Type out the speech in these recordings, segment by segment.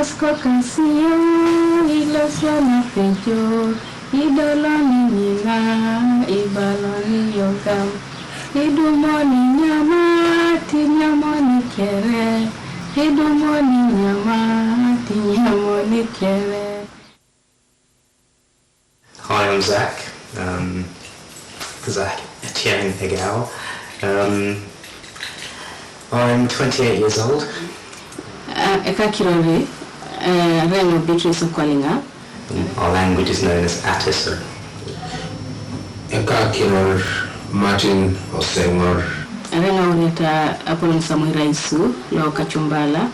Ilos kokasio, ilos wana pejo, idoloni nina, ibaloni yogam, idumoni nyama, tinyamoni kere, idumoni nyama, tinyamoni kere. Hi, I'm Zach. Zach Etienne Egao. I'm 28 years old. Ekakirore, Rengo Beatrice Okwalinga. Our language is known as Atisa. Ekakirore Martin Osengor. Rengo Ureta Apollo Samuel Raisu, Lo Kachumbala.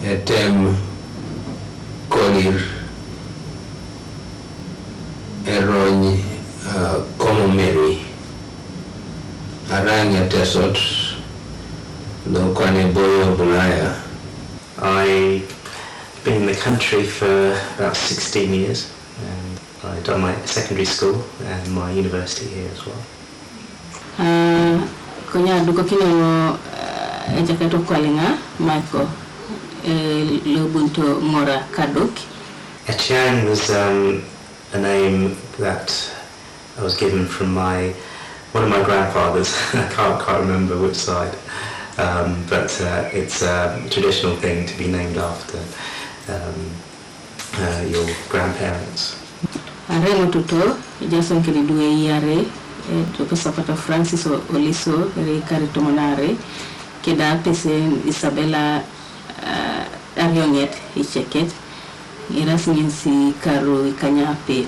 Etem Kolir Erony Komomeri. Aranya Tesot. I've been in the country for about 16 years, and I've done my secondary school and my university here as well. Konya duko kino ejakato kwalinga Michael Lobunto Mora Kadok. Etienne was a name that I was given from one of my grandfathers. I can't remember which side. But it's a traditional thing to be named after your grandparents. Rengo tuto Jason Kiliduwe Yare to Pesapata Francis Oliso Re Tomonare Keda Pese Isabella Arionet Icheket Irasinsi Karu Ikanyape.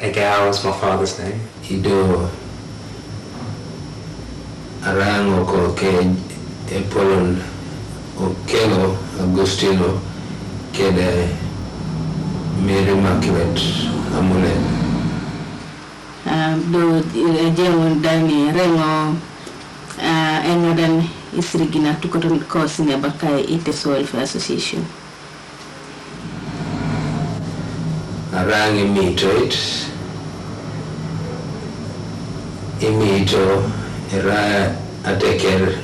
Egao is my father's name. Ido Arango Koke Epolon Okelo Agustino Kede Mary Immaculate Amulen. Do Jemon Dani Rengo Engadan Isrigina Tukoton Course in Abakai Iteso Welfare Association. Arangi Mitoit Imito Era ateker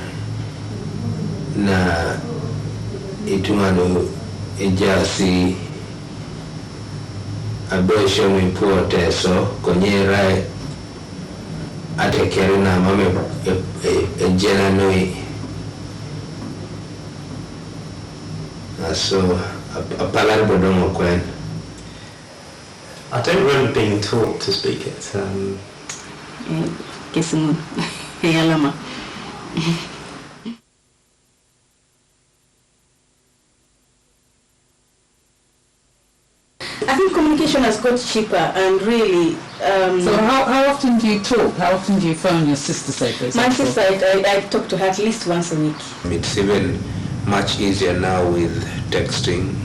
na itumano ejasi abesho mipote so konyera ateker na mame ejena noi so apalar bodomo kwen. I don't remember being taught to speak it. Kesimu Yalama. I think communication has got cheaper and really... so how often do you talk? How often do you phone your sister, say, for example? My sister, I talk to her at least once a week. It's even much easier now with texting.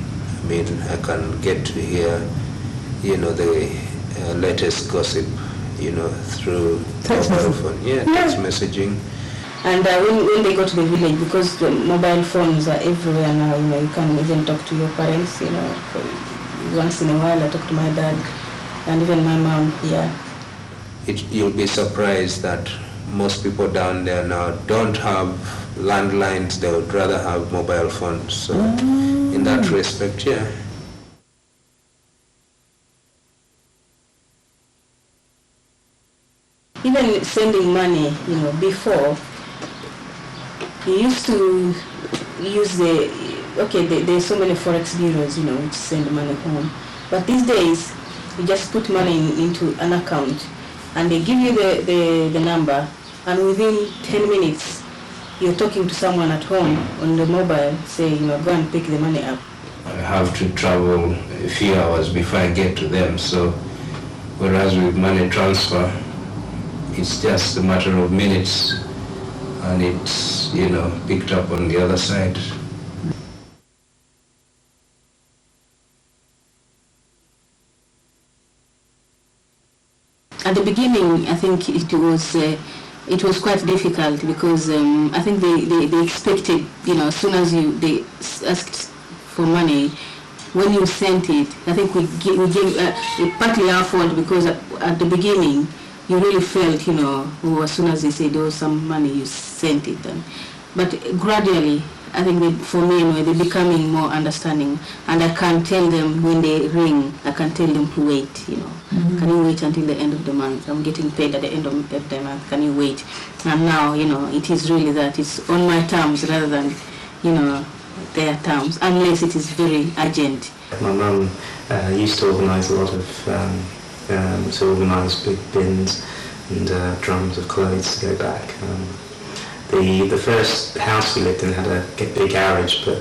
I mean, I can get to hear, the latest gossip, through mobile phone. Yeah, text messaging. And when they go to the village, because the mobile phones are everywhere now, you can even talk to your parents, once in a while I talk to my dad and even my mom, yeah. You'll be surprised that most people down there now don't have landlines, they would rather have mobile phones. So in that respect, yeah. Even sending money, before, you used to use there's so many forex bureaus, which send money home. But these days, you just put money into an account and they give you the number, and within 10 minutes, you're talking to someone at home on the mobile, say, go and pick the money up. I have to travel a few hours before I get to them. So, whereas with money transfer, it's just a matter of minutes and it's, picked up on the other side. At the beginning, I think it was quite difficult because I think they expected, as soon as they asked for money, when you sent it, I think we gave partly our fault because at the beginning, you really felt, as soon as they said, some money, you sent it. But gradually, I think for me anyway, they're becoming more understanding, and I can tell them when they ring, I can tell them to wait, you know. Can you wait until the end of the month? I'm getting paid at the end of the month, can you wait? And now, you know, it is really that it's on my terms rather than, you know, their terms, unless it is very urgent. My mum used to organise a lot of, to organise big bins and drums of clothes to go back. The first house we lived in had a big garage, but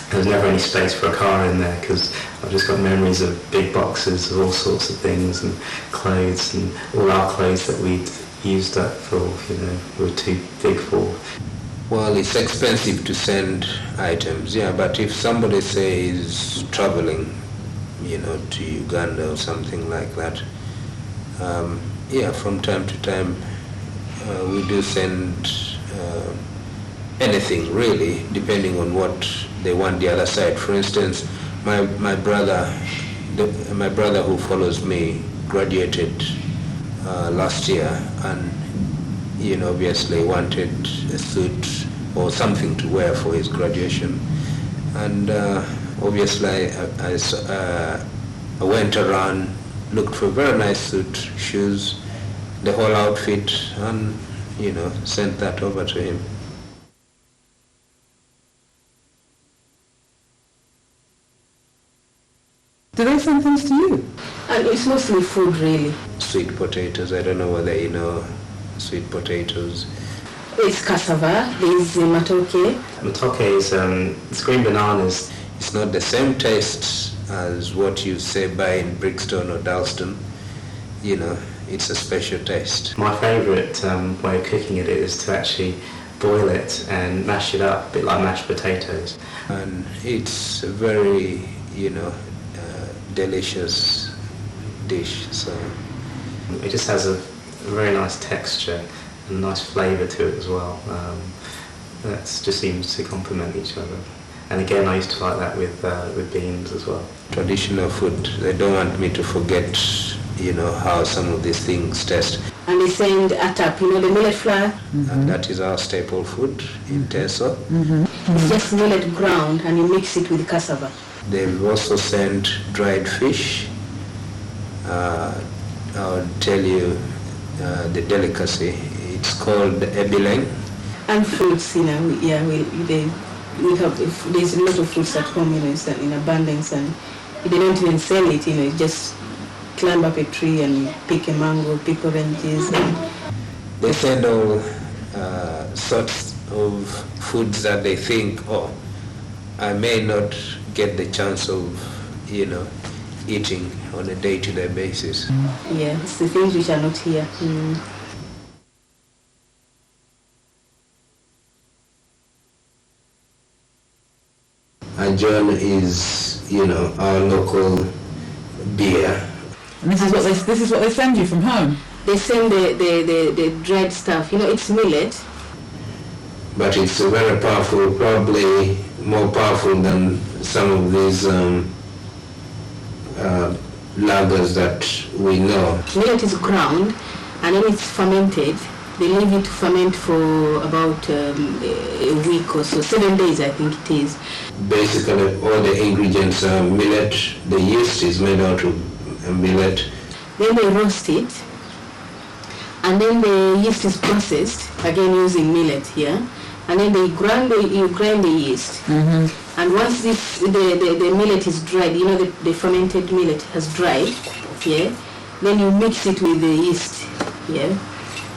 there was never any space for a car in there because I've just got memories of big boxes of all sorts of things and clothes, and all our clothes that we'd used up for, you know, were too big for. Well, it's expensive to send items, yeah, but if somebody says traveling, you know, to Uganda or something like that, yeah, from time to time we do send anything really, depending on what they want the other side. For instance, my brother who follows me graduated last year, and you know, obviously wanted a suit or something to wear for his graduation, and obviously I went around, looked for a very nice suit, shoes, the whole outfit, and you know, sent that over to him. Do they send things to you? And it's mostly food, really. Sweet potatoes, I don't know whether you know sweet potatoes. It's cassava, there's matoke. Matoke is it's green bananas. It's not the same taste as what you say buy in Brixton or Dalston. You know, it's a special taste. My favourite way of cooking it is to actually boil it and mash it up, a bit like mashed potatoes. And it's a very, you know, delicious dish. So it just has a very nice texture and a nice flavour to it as well. That just seems to complement each other. And again, I used to like that with beans as well. Traditional food. They don't want me to forget, you know, how some of these things taste. And they send atap, you know, the millet flour. And that is our staple food in Teso. It's just millet ground and you mix it with cassava. They've also sent dried fish. I'll tell you the delicacy. It's called ebileng. And fruits, you know, we have, there's a lot of fruits at home, you know, it's in abundance, and they don't even sell it, you know, you just climb up a tree and pick a mango, pick oranges. They send all sorts of foods that they think, oh, I may not get the chance of, you know, eating on a day-to-day basis. Yeah, it's the things which are not here. Ajon is, you know, our local beer. And this is what they send you from home. They send the dried stuff, you know, it's millet. But it's very powerful, probably more powerful than some of these lagers that we know. Millet is ground and then it's fermented. They leave it to ferment for about a week or so, 7 days I think it is. Basically all the ingredients are millet. The yeast is made out of millet. Then they roast it, and then the yeast is processed, again using millet here, and then you grind the yeast. And once the millet is dried, you know, the fermented millet has dried, yeah, then you mix it with the yeast, yeah.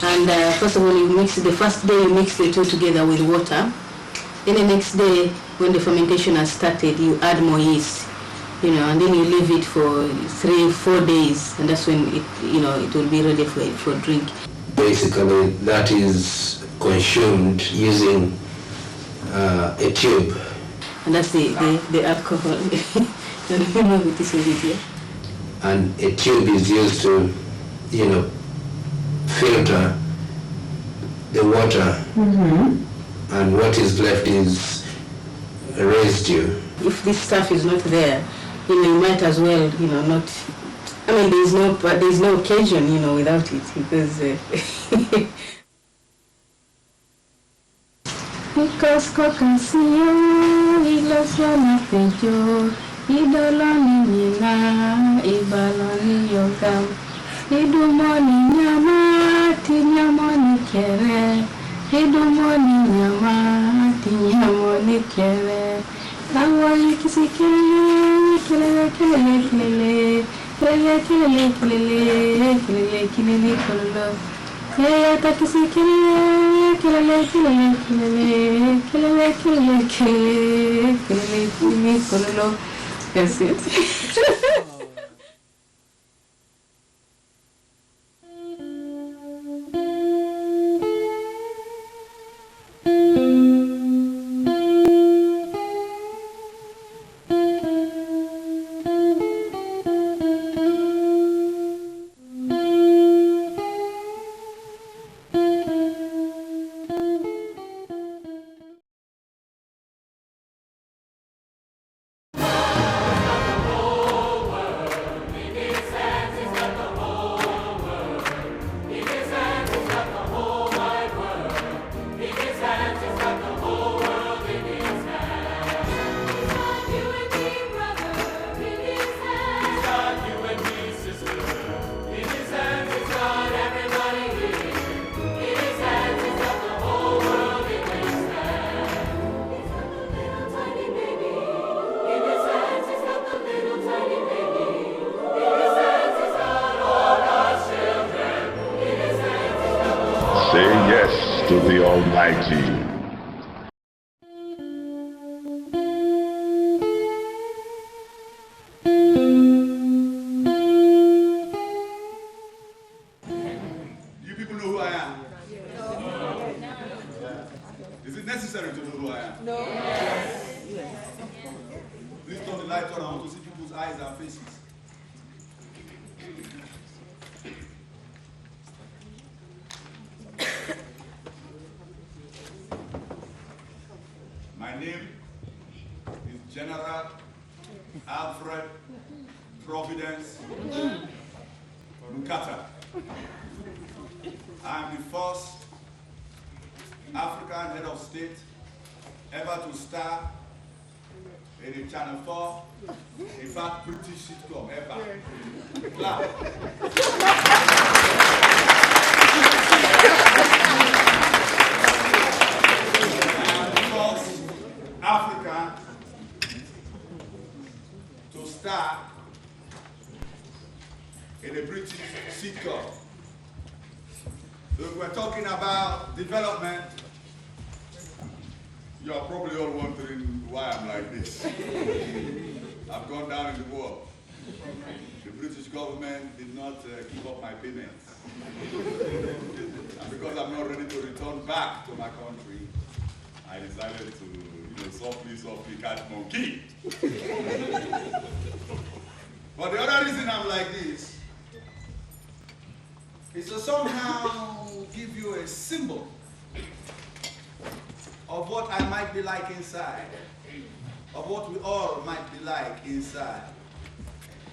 And first of all, you mix it, the first day you mix the two together with water. Then the next day, when the fermentation has started, you add more yeast, you know, and then you leave it for 3-4 days, and that's when it, you know, it will be ready for drink. Basically, that is consumed using a tube. And that's the alcohol. I don't know what this is here. And a tube is used to, you know, filter the water, and what is left is a residue. If this stuff is not there, you know, you might as well, you know, not. I mean, there's no occasion, you know, without it, because. Ikosko kasiyo, iloswana pejo, idoloni nina, ibaloni yogam. Idumoni nyama, tinyamoni kere. Idumoni nyama, tinyamoni kere. Awali kisi kelele, kelele, kelele, kelele. Kelele, kelele, kelele, kelele, kelele, kelele. Yeah, takisi kelele, kelele, kelele, kelele, kelele, kelele, kelele, kelele, kelele, kelele. That's it. Say yes to the Almighty. You people know who I am? No. Is it necessary to know who I am? No. Please turn the light on. I want to see people's eyes and faces. My name is General Alfred Providence Mukata. I am the first African head of state ever to star in a Channel 4, in fact, British sitcom ever. Clap. Africa to star in a British sitcom. So if we're talking about development, you are probably all wondering why I'm like this. I've gone down in the world. The British government did not keep up my payments. And because I'm not ready to return back to my country, I decided to softly catch monkey. But the other reason I'm like this is to somehow give you a symbol of what I might be like inside, of what we all might be like inside.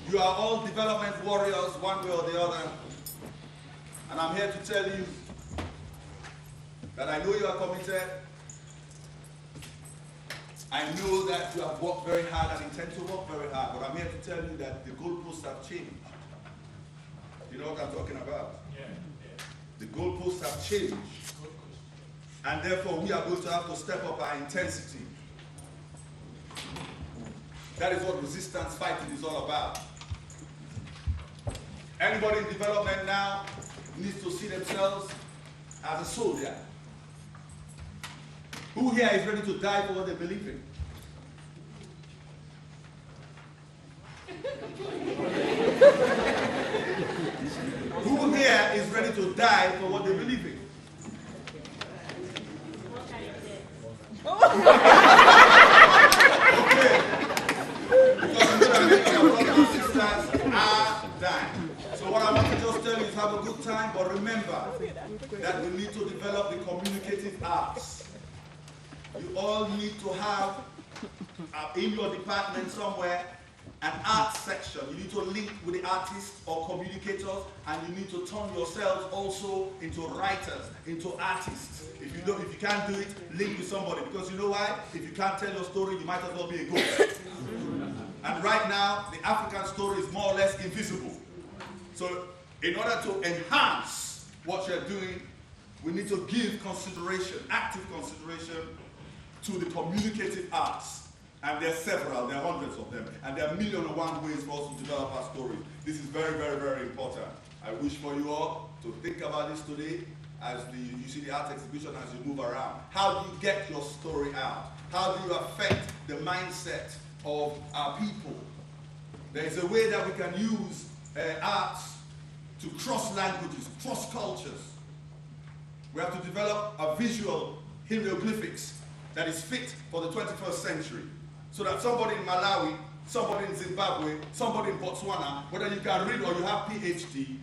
You are all development warriors one way or the other, and I'm here to tell you that I know you are committed. I know that you have worked very hard and intend to work very hard, but I'm here to tell you that the goalposts have changed. You know what I'm talking about? Yeah. The goalposts have changed. And therefore, we are going to have to step up our intensity. That is what resistance fighting is all about. Anybody in development now needs to see themselves as a soldier. Who here is ready to die for what they believe in? Who here is ready to die for what they believe in? Okay. Because I'm going to make your brothers and sisters are dying. So what I want to just tell you is have a good time, but remember that we need to develop the communicative arts. You all need to have, in your department somewhere, an art section. You need to link with the artists or communicators, and you need to turn yourselves also into writers, into artists. If you can't do it, link with somebody, because you know why? If you can't tell your story, you might as well be a ghost. And right now, the African story is more or less invisible. So in order to enhance what you're doing, we need to give consideration, active consideration, to the communicative arts. And there are several, there are hundreds of them, and there are 1,000,001 ways for us to develop our stories. This is very, very, very important. I wish for you all to think about this today as you see the art exhibition, as you move around. How do you get your story out? How do you affect the mindset of our people? There is a way that we can use arts to cross languages, cross cultures. We have to develop a visual hieroglyphics that is fit for the 21st century. So that somebody in Malawi, somebody in Zimbabwe, somebody in Botswana, whether you can read or you have PhD,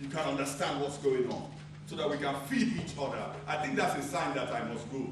you can understand what's going on. So that we can feed each other. I think that's a sign that I must go.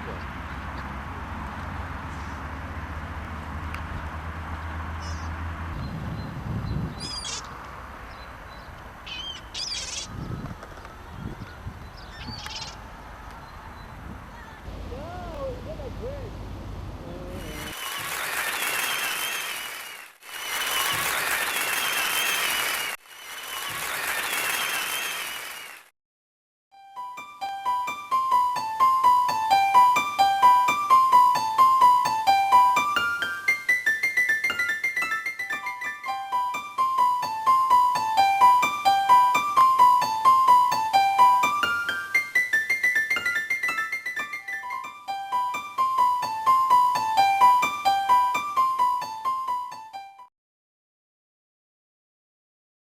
podcast.